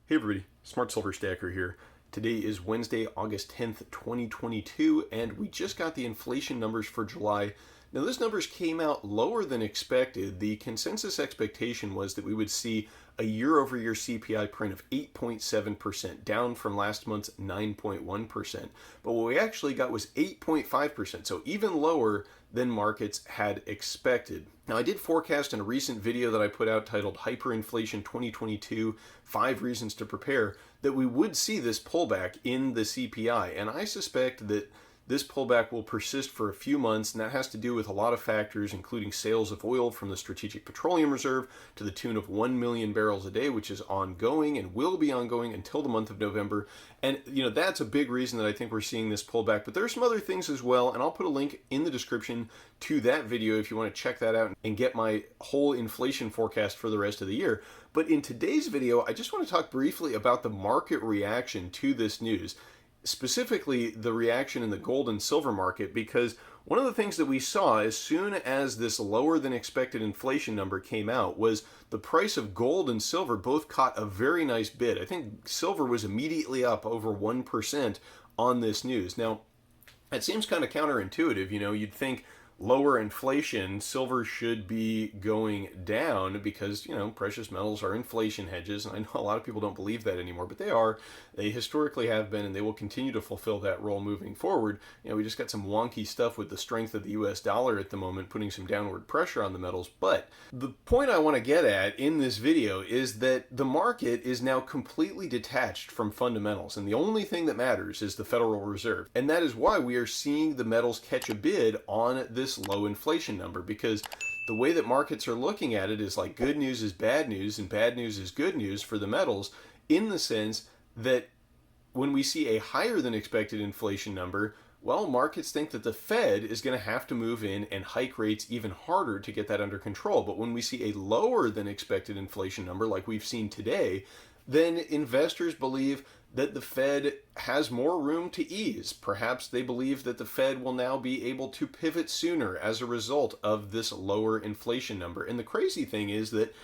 Hey everybody, Smart Silver Stacker here. Today is Wednesday, August 10th, 2022, and we just got the inflation numbers for July. Now, those numbers came out lower than expected. The consensus expectation was that we would see a year-over-year CPI print of 8.7%, down from last month's 9.1%. But what we actually got was 8.5%, so even lower than markets had expected. Now, I did forecast in a recent video that I put out titled Hyperinflation 2022, 5 Reasons to Prepare, that we would see this pullback in the CPI, and I suspect that this pullback will persist for a few months, and that has to do with a lot of factors, including sales of oil from the Strategic Petroleum Reserve to the tune of 1 million barrels a day, which is ongoing and will be ongoing until the month of November. And, that's a big reason that I think we're seeing this pullback. But there are some other things as well, and I'll put a link in the description to that video if you want to check that out and get my whole inflation forecast for the rest of the year. But in today's video, I just want to talk briefly about the market reaction to this news, specifically the reaction in the gold and silver market, because one of the things that we saw as soon as this lower than expected inflation number came out was the price of gold and silver both caught a very nice bid. I think silver was immediately up over 1% on this news. Now, it seems kind of counterintuitive. You'd think lower inflation, silver should be going down because, precious metals are inflation hedges. And I know a lot of people don't believe that anymore, but they are. They historically have been, and they will continue to fulfill that role moving forward. We just got some wonky stuff with the strength of the US dollar at the moment, putting some downward pressure on the metals. But the point I want to get at in this video is that the market is now completely detached from fundamentals. And the only thing that matters is the Federal Reserve. And that is why we are seeing the metals catch a bid on this low inflation number, because the way that markets are looking at it is like good news is bad news and bad news is good news for the metals, in the sense that when we see a higher than expected inflation number, well, markets think that the Fed is going to have to move in and hike rates even harder to get that under control. But when we see a lower than expected inflation number like we've seen today, then investors believe that the Fed has more room to ease. Perhaps they believe that the Fed will now be able to pivot sooner as a result of this lower inflation number. And the crazy thing is that,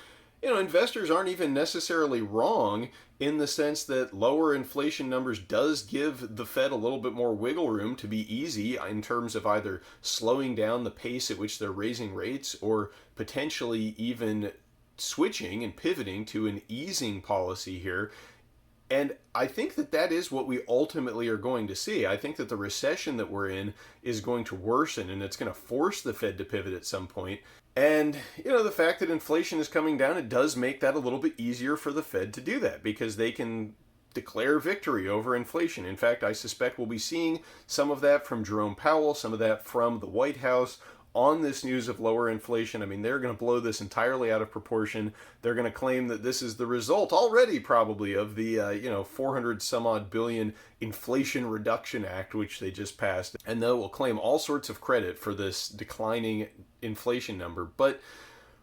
investors aren't even necessarily wrong, in the sense that lower inflation numbers does give the Fed a little bit more wiggle room to be easy in terms of either slowing down the pace at which they're raising rates or potentially even switching and pivoting to an easing policy here. And I think that that is what we ultimately are going to see. I think that the recession that we're in is going to worsen, and it's going to force the Fed to pivot at some point. And, the fact that inflation is coming down, it does make that a little bit easier for the Fed to do that, because they can declare victory over inflation. In fact, I suspect we'll be seeing some of that from Jerome Powell, some of that from the White House, on this news of lower inflation. I mean, they're going to blow this entirely out of proportion. They're going to claim that this is the result already probably of the, 400 some odd billion Inflation Reduction Act, which they just passed. And they will claim all sorts of credit for this declining inflation number. But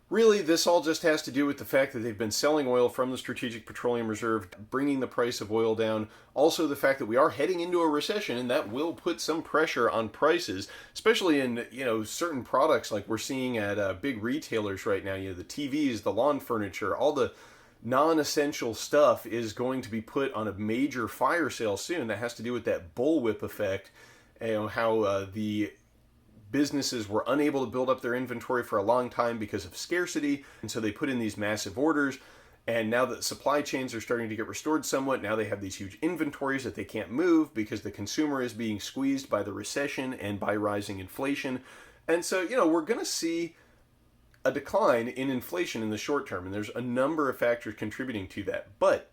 really, this all just has to do with the fact that they've been selling oil from the Strategic Petroleum Reserve, bringing the price of oil down. Also, the fact that we are heading into a recession, and that will put some pressure on prices, especially in, certain products like we're seeing at big retailers right now. The TVs, the lawn furniture, all the non-essential stuff is going to be put on a major fire sale soon. That has to do with that bullwhip effect, how the businesses were unable to build up their inventory for a long time because of scarcity, and so they put in these massive orders. And now that supply chains are starting to get restored somewhat, now they have these huge inventories that they can't move because the consumer is being squeezed by the recession and by rising inflation. And so, we're going to see a decline in inflation in the short term, and there's a number of factors contributing to that. But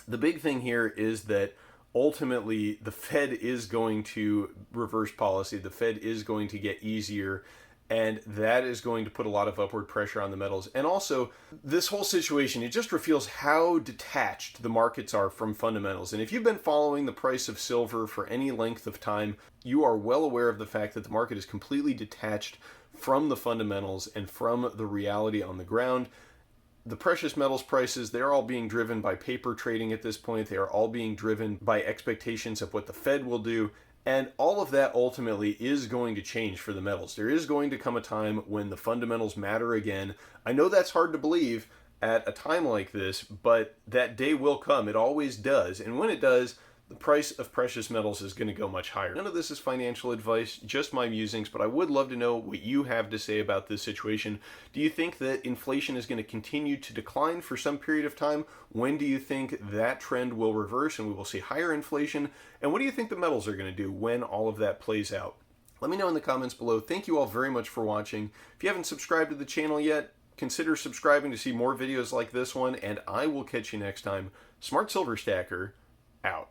the big thing here is that ultimately, the Fed is going to reverse policy. The Fed is going to get easier, and that is going to put a lot of upward pressure on the metals. And also, this whole situation, it just reveals how detached the markets are from fundamentals. And if you've been following the price of silver for any length of time, you are well aware of the fact that the market is completely detached from the fundamentals and from the reality on the ground. The precious metals prices, they're all being driven by paper trading at this point. They are all being driven by expectations of what the Fed will do. And all of that ultimately is going to change for the metals. There is going to come a time when the fundamentals matter again. I know that's hard to believe, at a time like this, but that day will come. It always does. And when it does, the price of precious metals is going to go much higher. None of this is financial advice, just my musings, but I would love to know what you have to say about this situation. Do you think that inflation is going to continue to decline for some period of time? When do you think that trend will reverse and we will see higher inflation? And what do you think the metals are going to do when all of that plays out? Let me know in the comments below. Thank you all very much for watching. If you haven't subscribed to the channel yet, consider subscribing to see more videos like this one, and I will catch you next time. Smart Silver Stacker, out.